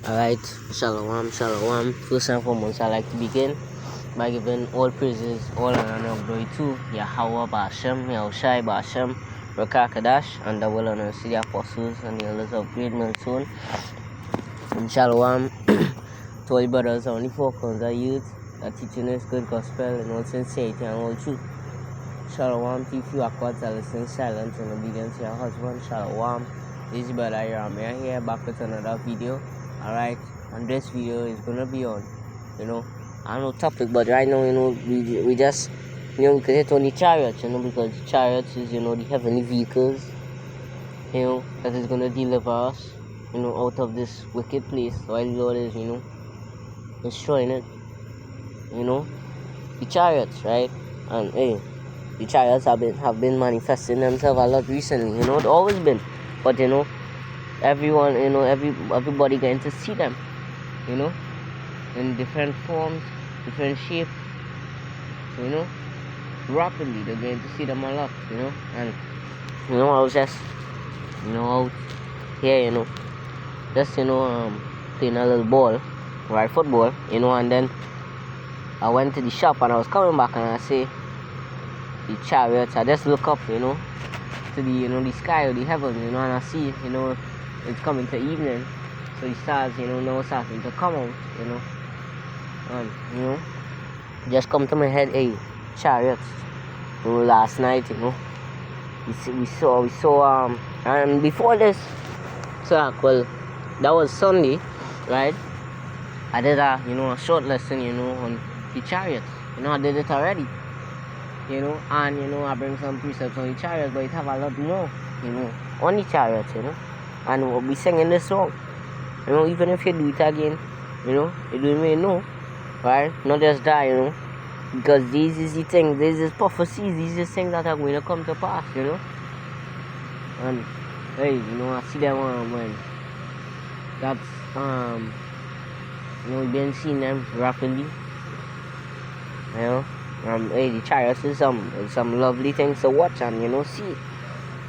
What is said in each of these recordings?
Alright, shalom, shalom. First and foremost, I'd like to begin by giving all praises, all honor and glory to Yahweh Ba'ashem, Yahushai Ba'ashem, Rakakadash, and the will honor to the apostles and the elders of Great Millstone. And shalom to all the brothers on the four corners of youth that teaching us good gospel and all sincerity and all truth. Shalom to you aquads that listen silent and obedience to your husband. Shalom. This is brother Yaramia here back with another video. Alright, and this video is gonna be on, I don't know topic, but right now, we just, we could hit on the chariots, because the chariots is, the heavenly vehicles, that is gonna deliver us, out of this wicked place while the Lord is, destroying it, the chariots, right? And hey, the chariots have been manifesting themselves a lot recently, it's always been, but everyone, everybody getting to see them, in different forms, different shapes, rapidly they're going to see them a lot, and I was just, out here, just playing a little ball, right, football, and then I went to the shop and I was coming back and I see the chariots. I just look up, to the the sky or the heaven, and I see, it's coming to evening, so the stars, now starting to come out, and just come to my head, hey, chariots. Last night, we saw and before this, so well, that was Sunday, right? I did a short lesson, on the chariots. I did it already, and I bring some precepts on the chariots, but it have a lot more, on the chariots, and we'll be singing this song, even if you do it again, you don't really know, right? Not just that, because these is the things, these is prophecies, these is things that are going to come to pass, and hey, I see them when that's we've been seeing them rapidly, hey, the chariots is some lovely things to watch and see.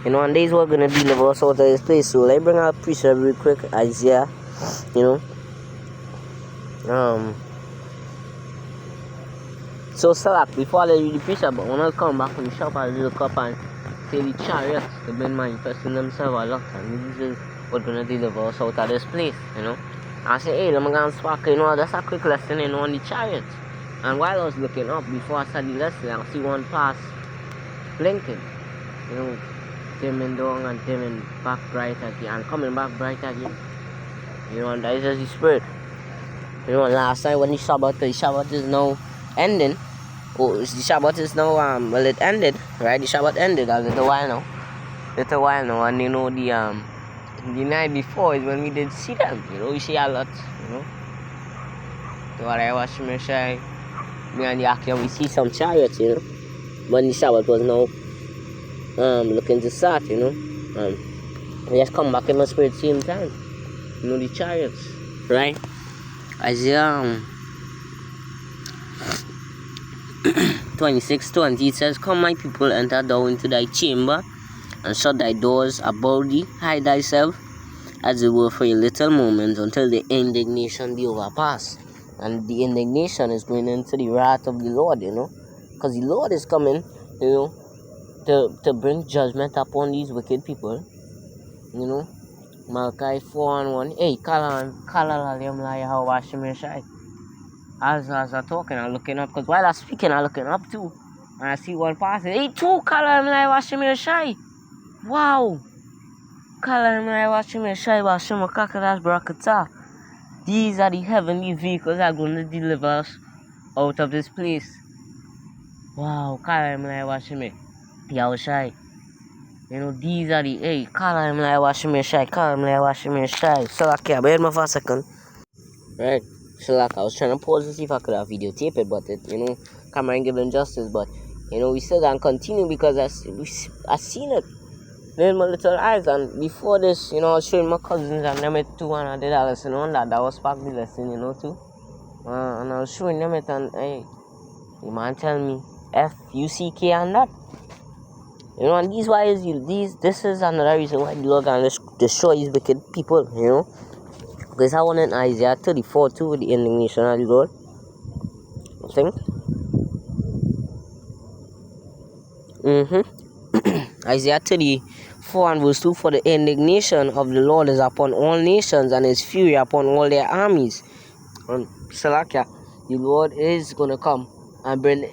And these were gonna deliver us out of this place. So let me bring out a precept real quick, Isaiah. So Salak, before I read the precept, but when I come back from the shop, I look up and see the chariots have been manifesting themselves a lot, and this is what's gonna deliver us out of this place, I say, hey, let me go and spark, just a quick lesson, on the chariots. And while I was looking up before I started the lesson, I see one pass blinking, dimming down and dimming back bright again and coming back bright again. And that is just the spirit. Last night when the Shabbat is now ending. Oh, the Shabbat is now well, it ended, right? The Shabbat ended a little while now. And the night before is when we did see them. We see a lot, So what I watch me say, me and the Akim, we see some chariots, when the Shabbat was now looking to start, we just come back in my spirit same time, the chariots, right? Isaiah 26:20, it says, come my people, enter thou into thy chamber, and shut thy doors about thee, hide thyself, as it were for a little moment, until the indignation be overpassed. And the indignation is going into the wrath of the Lord, because the Lord is coming, to bring judgment upon these wicked people, Malachi 4:1. Hey, as I'm talking, I'm looking up, because while I'm speaking, I'm looking up too, and I see one passing. Hey, two kalam lai washim shai. Wow, kalam lai washim shai washim kakadas brakata. These are the heavenly vehicles that are going to deliver us out of this place. Wow, kalam lai washim Yahushai. These are the, hey, kalam lai washim shai. So, okay, bear with me for a second. Right. So like I was trying to pause to see if I could have videotape it, but it, camera ain't giving justice. But we still gonna continue because I seen it with my little eyes. And before this, I was showing my cousins and them it too, and I did a lesson on that. That was spark the lesson, too. And I was showing them it, and hey, the man tell me FUCK and that. And these why is this is another reason why the Lord gonna destroy these wicked people, Because I want in Isaiah 34 too, the indignation of the Lord. I think. Isaiah 34 and verse 2, for the indignation of the Lord is upon all nations, and his fury upon all their armies. And Salakia, the Lord is gonna come and bring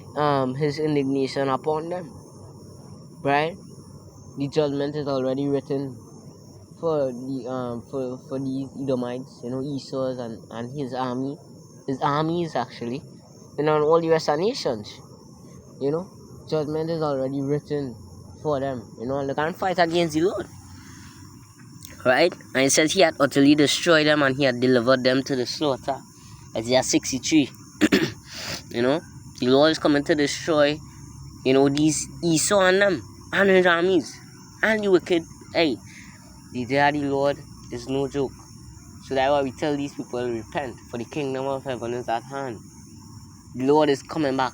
his indignation upon them. Right? The judgment is already written for the for these Edomites, Esau's and his armies actually, and on all the rest of nations. Judgment is already written for them. And they can't fight against the Lord. Right? And it says he had utterly destroyed them and he had delivered them to the slaughter. Isaiah 63. The Lord is coming to destroy, these Esau and them, and his armies, and the wicked. Hey, the day of the Lord is no joke. So that's why we tell these people, repent, for the kingdom of heaven is at hand. The Lord is coming back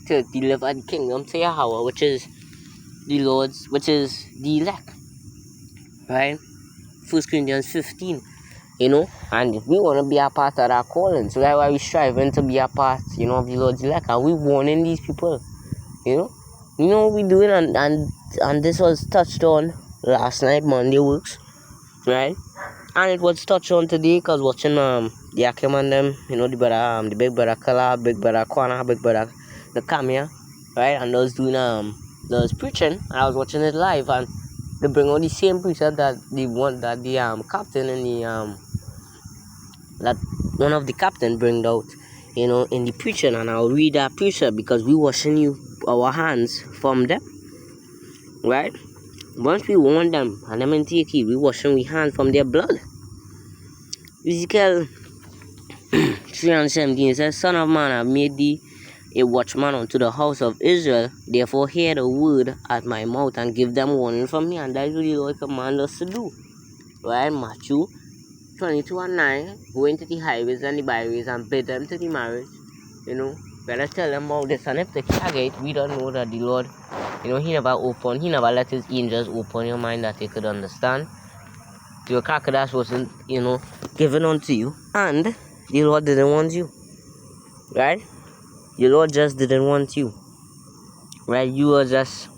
to deliver the kingdom to Yahweh, which is the Lord's, which is the elect. Right? 1 Corinthians 15. And we want to be a part of that calling. So that's why we striving to be a part, of the Lord's elect. And we warning these people, what we doing, and this was touched on last night, Monday works, right? And it was touched on today because watching the Akim and them, the brother, the big brother Kala, big brother Kwana, big brother the Kamia, right? And those doing they was preaching, and I was watching it live, and they bring all the same preacher that the captain and that one of the captain bring out, in the preaching, and I'll read that preacher because we washing our hands from them, right? Once we warn them and them in take it, we washing we hands from their blood. Ezekiel 3:17 says, Son of man, I have made thee a watchman unto the house of Israel, therefore hear the word at my mouth and give them warning from me. And that is what the Lord commands us to do. Right? Matthew 22:9, go into the highways and the byways and bid them to the marriage. Better tell them about this. And if they can't get it, we don't know that the Lord, he never let his angels open your mind that they could understand. Your crocodiles wasn't, given unto you. And the Lord didn't want you. Right? The Lord just didn't want you. Right? You were just,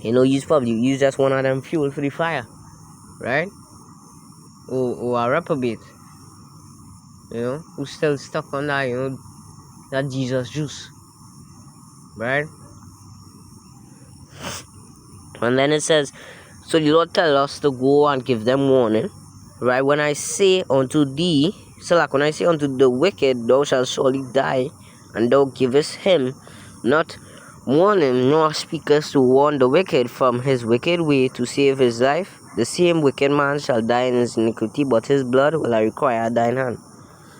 you just one of them fuel for the fire. Right? Or a reprobate. Who's still stuck on that, that Jesus juice. Right? And then it says, so the Lord tells us to go and give them warning. Right? When I say unto thee, when I say unto the wicked, thou shalt surely die, and thou givest him not warning, nor speakest to warn the wicked from his wicked way to save his life, the same wicked man shall die in his iniquity, but his blood will I require at thine hand.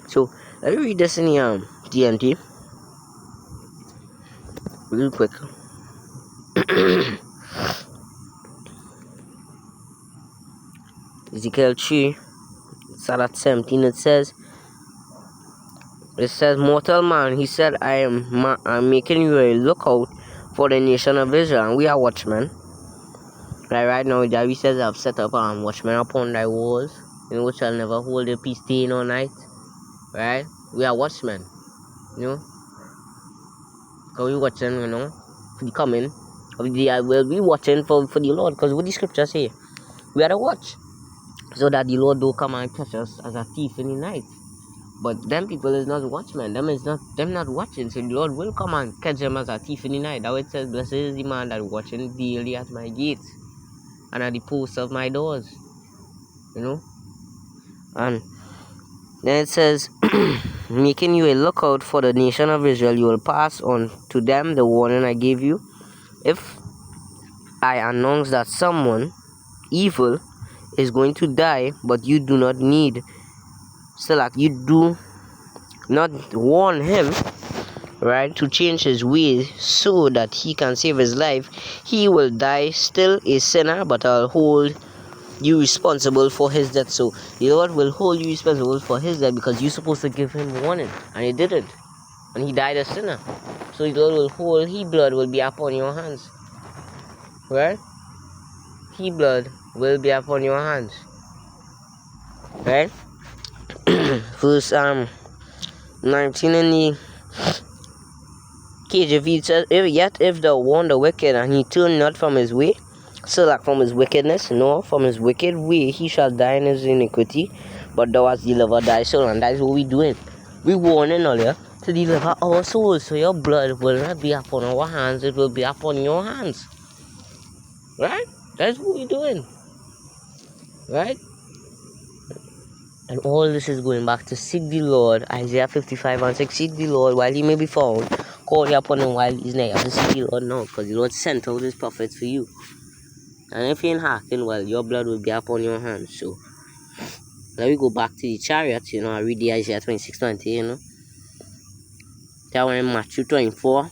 So let me read this in the TNT real quick. Ezekiel 3, start at 17. It says, mortal man, he said, I'm making you a lookout for the nation of Israel, and we are watchmen. Right now, David says, I've set up watchmen upon thy walls, which shall never hold a peace day nor night. Right? We are watchmen. Because we watching, for the coming of the day. We'll be watching for the Lord, because what the scriptures say, we are to watch, so that the Lord don't come and catch us as a thief in the night. But them people is not watchmen. Them not watching. So the Lord will come and catch them as a thief in the night. That way it says, blessed is the man that watching daily at my gates and at the posts of my doors. And then it says, making you a lookout for the nation of Israel, you will pass on to them the warning I gave you. If I announce that someone evil is going to die, but you do not need, you do not warn him, right, to change his ways so that he can save his life, he will die still a sinner, but I'll hold you responsible for his death. So the Lord will hold you responsible for his death because you're supposed to give him warning, and he didn't, and he died a sinner. So the Lord will hold, his blood will be upon your hands. Right? His blood will be upon your hands. Right? verse 19 in the KJV says, Yet if thou warn the wicked, and he turn not from his way, so like from his wickedness, nor from his wicked way, he shall die in his iniquity, but thou hast delivered thy soul. And that's what we doing. We warning earlier to deliver our souls, so your blood will not be upon our hands, it will be upon your hands. Right? That's what we doing. Right? And all this is going back to seek the Lord, Isaiah 55:6. Seek the Lord while he may be found. Call upon him while he's near. To seek the Lord now, because the Lord sent out his prophets for you. And if you ain't hearken, well, your blood will be upon your hands. So, now we go back to the chariots. I read the Isaiah 26:20, That one in Matthew 24.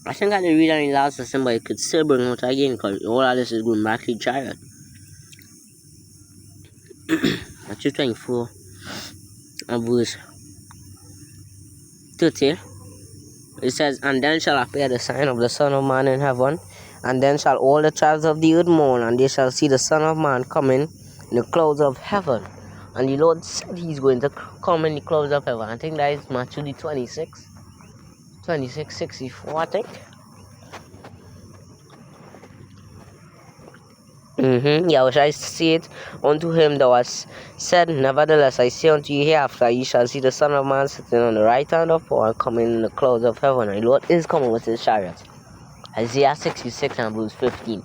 I think I didn't read that in the last lesson, but it could still bring out again, because all of this is going back to the chariot. Matthew 24. And verse 30. It says, And then shall appear the sign of the Son of Man in heaven, and then shall all the tribes of the earth mourn, and they shall see the Son of Man coming in the clouds of heaven. And the Lord said he's going to come in the clouds of heaven. I think that is Matthew 26:64, I think. Yeah, which I said unto him that was said, Nevertheless I say unto you, hereafter ye shall see the Son of Man sitting on the right hand of power, and coming in the clouds of heaven. And the Lord is coming with his chariots. Isaiah 66 and verse 15.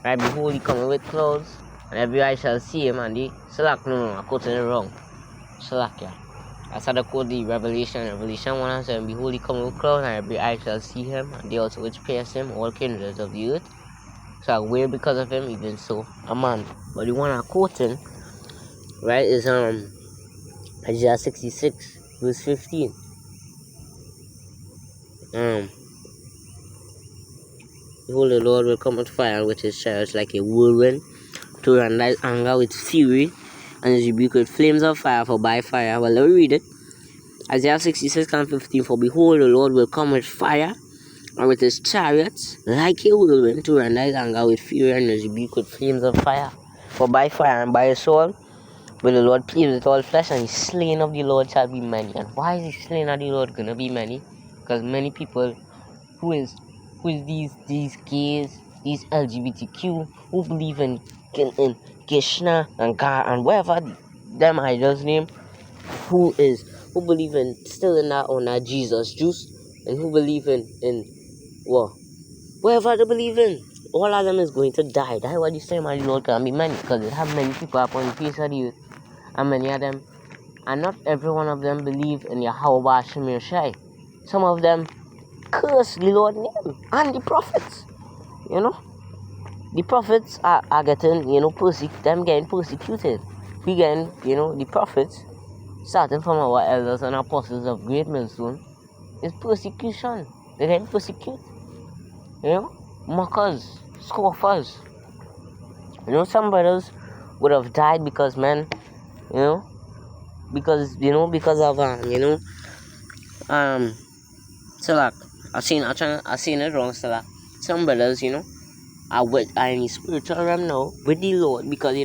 Right, behold, he coming with clouds, and every eye shall see him, and the no, I quoted it wrong. Yeah. That's how they quote the Revelation 1:7. Behold, he coming with clouds, and every eye shall see him, and they also which pierce him, all kindreds of the earth. So I wear because of him, even so, a man. But the one I'm quoting, right, is Isaiah 66, verse 15. Behold, the Lord will come with fire with his chariots like a whirlwind, to render his anger with fury, and his rebuke with flames of fire, for by fire. Well, let me read it. Isaiah 66:15. For behold, the Lord will come with fire, and with his chariots like a whirlwind, to render his anger with fury, and his rebuke with flames of fire. For by fire and by his sword will the Lord please with all flesh, and the slain of the Lord shall be many. And why is the slain of the Lord gonna be many? Because many people who is these gays, these LGBTQ, who believe in Krishna and God and whatever them idols name, who believe in still in that Jesus juice, and who believe in whatever they believe in, all of them is going to die. That's why the same as the Lord can be many, because it have many people upon the face of the earth, and many of them, and not every one of them believe in Yahweh Shemir Shai. Some of them curse the Lord name and the prophets. The prophets are getting, getting persecuted. We getting, the prophets, starting from our elders and apostles of Great Millstone, is persecution. They getting persecuted. Mockers, scoffers. Some brothers would have died because because of so like I seen it wrong. So like some brothers, are in the spiritual realm now with the Lord, because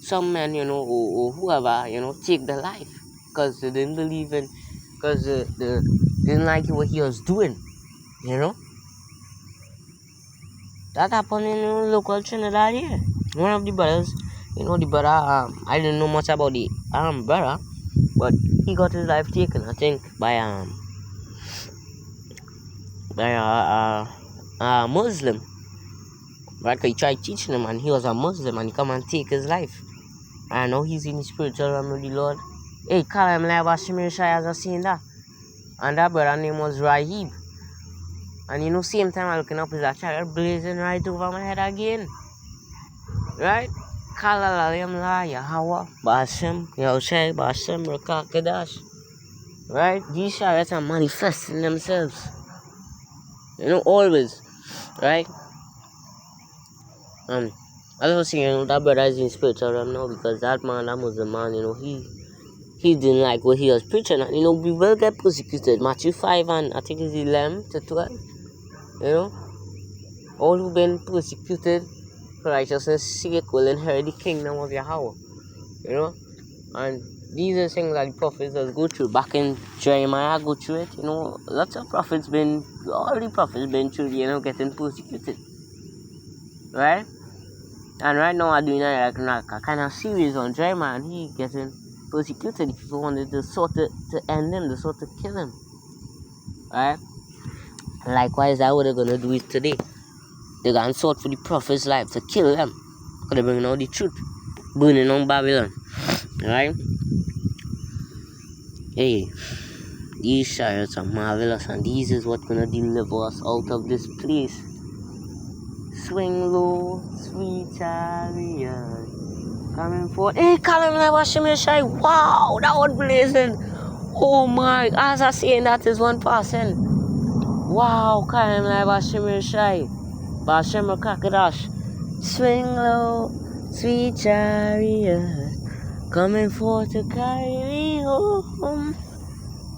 some men, or whoever, take their life because they didn't believe in, because they didn't like what he was doing. That happened in local Trinidad here. One of the brothers, the brother, I didn't know much about the brother, but he got his life taken, I think, by a Muslim. Right? 'Cause he tried teaching him, and he was a Muslim, and he come and take his life. And now he's in the spiritual realm with the Lord. Hey, call him like Shemir Shai as I seen that. And that brother name was Rahib. And same time I looking up, is that chariot blazing right over my head again. Right? Kalalayam la Yahweh, Bashem, Yahushai, Bashem, Rakakadash. Right? These chariots are manifesting themselves. Always. Right? I was saying, that brother is in spiritual realm now, because that Muslim man, he didn't like what he was preaching, and we will get persecuted. Matthew 5 and I think it's 11 to 12. All who've been persecuted for righteousness' sake will inherit the kingdom of Yahweh. And these are things that the prophets does go through. Back in Jeremiah, go through it. Lots of prophets all the prophets been through, getting persecuted, right? And right now I'm doing a kind of series on Jeremiah, and he getting persecuted. People wanted to end him, to sort of kill him, right? Likewise, that's what they're gonna do it today. They're gonna sort for the prophet's life to kill them, because they're bringing out the truth, burning on Babylon, right? Hey, these chariots are marvelous, and these is what's gonna deliver us out of this place. Swing low, sweet chariot, coming forth. Hey, Colin, I watch him shine. Wow, that was blazing. Oh my, as I saying that is one person. Wow, Colin, I watch him shine. Bashem Kakadash. Swing low, sweet chariot, coming forth to carry me home.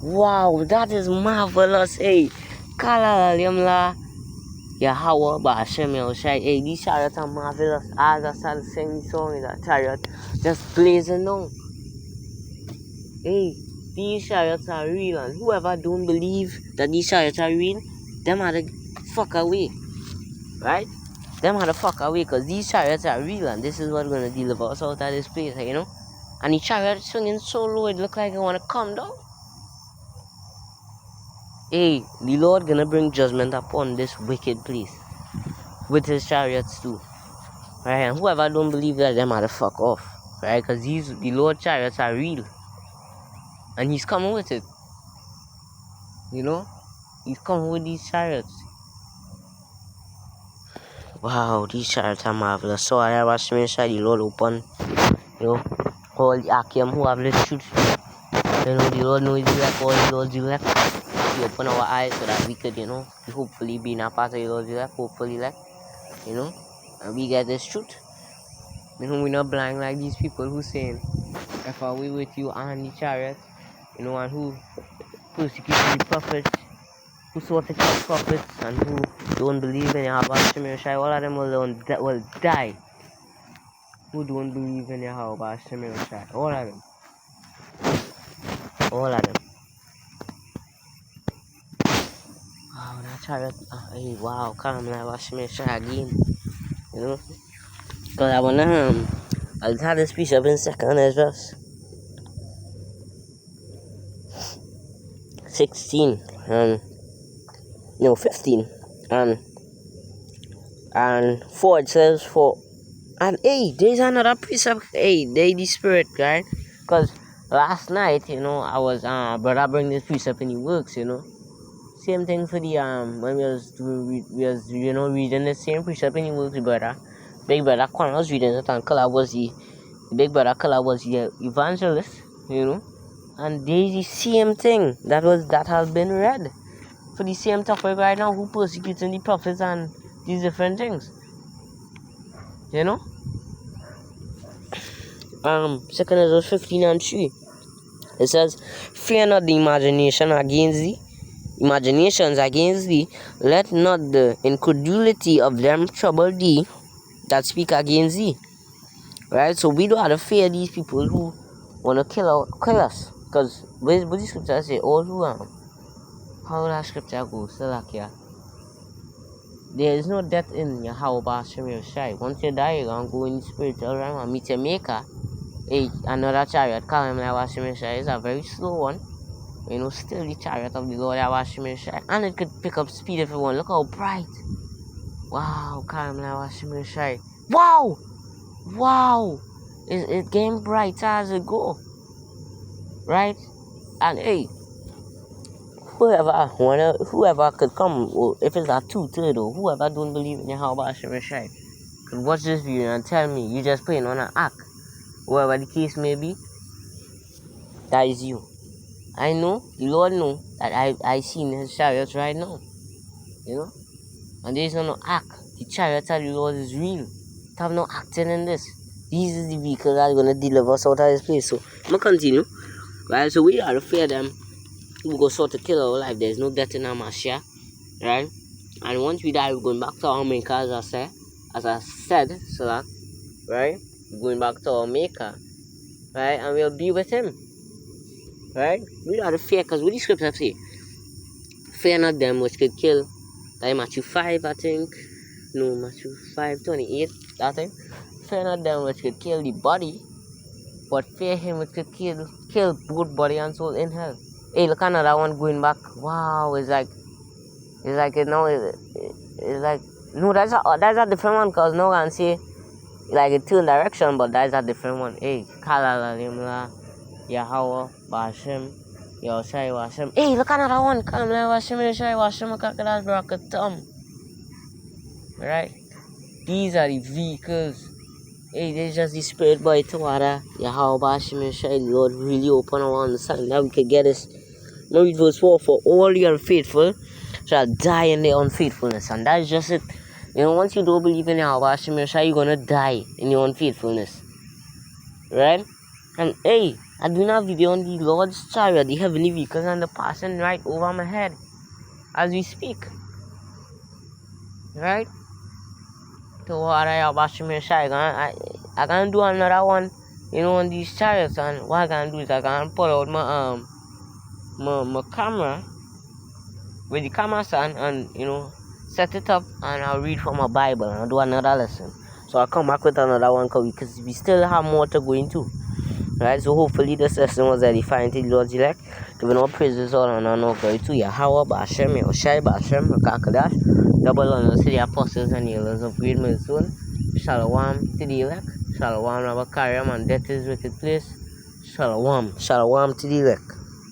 Wow, that is marvelous. Hey, Kala Limla. Yahweh Bashem Yoshai. Hey, these chariots are marvelous. As I started singing the song in that chariot, just blazing on. Hey, these chariots are real, and whoever don't believe that these chariots are real, them are the fuck away. Right? Them are the fuck away, because these chariots are real, and this is what's gonna deliver us out of this place, And the chariot swinging so low, it look like it wanna come down. Hey, the Lord gonna bring judgment upon this wicked place with his chariots too. Right? And whoever don't believe that, them are the fuck off. Right? Because the Lord chariots are real. And he's coming with it. He's coming with these chariots. Wow, these chariots are marvelous. So I was inside the Lord open. All the Akim who have the truth. The Lord knows the left, all the Lord's the left. He open our eyes so that we could, hopefully be in a part of the Lord's left, hopefully and we get this truth. We're not blind like these people who saying, if I were with you and the chariot, and who persecuted the prophets, who sought to kill prophets, and who don't believe in Yahweh Hashem Shai, all of them will die. Who don't believe in Yahweh Hashem Shai, all of them. All of them. Wow, that chariot, hey, wow, come on, Hashem Shai again, Because I wanna, I'll have this piece up in second as well. 16 and 15 and 4 it says 4 and hey, there's another precept. Hey, they the spirit, right? Because last night, I was brother bring this precept and it works, same thing for the when we was reading the same precept and it works, brother. Big brother Quan was reading it, and Kala was the big brother Kala was the evangelist, and there's the same thing that has been read for the same topic right now, who persecuting the prophets and these different things. 2 Ezra 15 and 3. It says, fear not the imaginations against thee, let not the incredulity of them trouble thee that speak against thee. Right? So we don't have to fear these people who want to kill us. Because what the scripture say, all who how that scripture goes, Salakia. There is no death in Yahweh Hashem Shai. Once you die, you're going to go in the spiritual realm and meet your maker. Hey, another chariot, call him Hashem Shai, is a very slow one. Still the chariot of the Lord Hashem Shai. And it could pick up speed if you want. Look how bright. Wow, call him Hashem Shai. Wow! Wow! It's getting brighter as it go. Right? And hey, whoever could come, or if it's a 2/3 or whoever don't believe in Yahweh Hashem Shai, could watch this video and tell me you just playing on an act. Whoever the case may be, that is you. I know, the Lord know that I seen his chariots right now. And there is no act. The chariots of the Lord is real. Have no acting in this. These are the vehicles that are going to deliver us out of this place. So, I'm going to continue. Right, so we are to fear them who go sort of kill our life. There's no death in our Mashiach. Right? And once we die, we're going back to our maker, as I said, so that, right? We're going back to our maker. right? And we'll be with him, right? We don't have to fear, because what the scripture say? Fear not them which could kill. Like Matthew 5, I think. No, Matthew 5:28, that thing. Fear not them which could kill the body, but fear him which could kill both body and soul in hell. Hey, look at that one going back. Wow, it's like, no, that's a different one, because no one say, like, it turn direction, but that's a different one. Hey, Kalala Limla, Yahweh, Bashem, Yoshai Washem. Hey, look at another one. Kalamla Washem, Yoshai Washem, Kakadas Brakatum. Right? These are the vehicles. Hey, this is just the spirit by Tawara, Yahweh, Bashem, Yoshai, Lord, really open our understanding that we could get this. Now read verse 4, for all the unfaithful shall die in their unfaithfulness. And that's just it. You know, once you don't believe in Yahweh, Hashem, you're gonna die in your unfaithfulness. Right? And hey, I do not video on the Lord's chariot, the heavenly vehicles, and the passing right over my head as we speak. Right? So what I have Hashem, I can do another one, you know, on these chariots. And what I can do is I can pull out my camera with the camera stand, and you know, set it up, and I'll read from a Bible and I'll do another lesson. So I'll come back with another one, because we still have more to go into. Right? So hopefully this lesson was edifying to the Lord's elect. Giving all praises, all honor and all glory to Yahweh, Bashem, Yoshai, Bashem, Kakadash, double honor to the apostles and healers of great milestone. Shalom to the elect. Shalom, Rabbi Karyam, and death is wicked place. Shalom, shalom to the elect.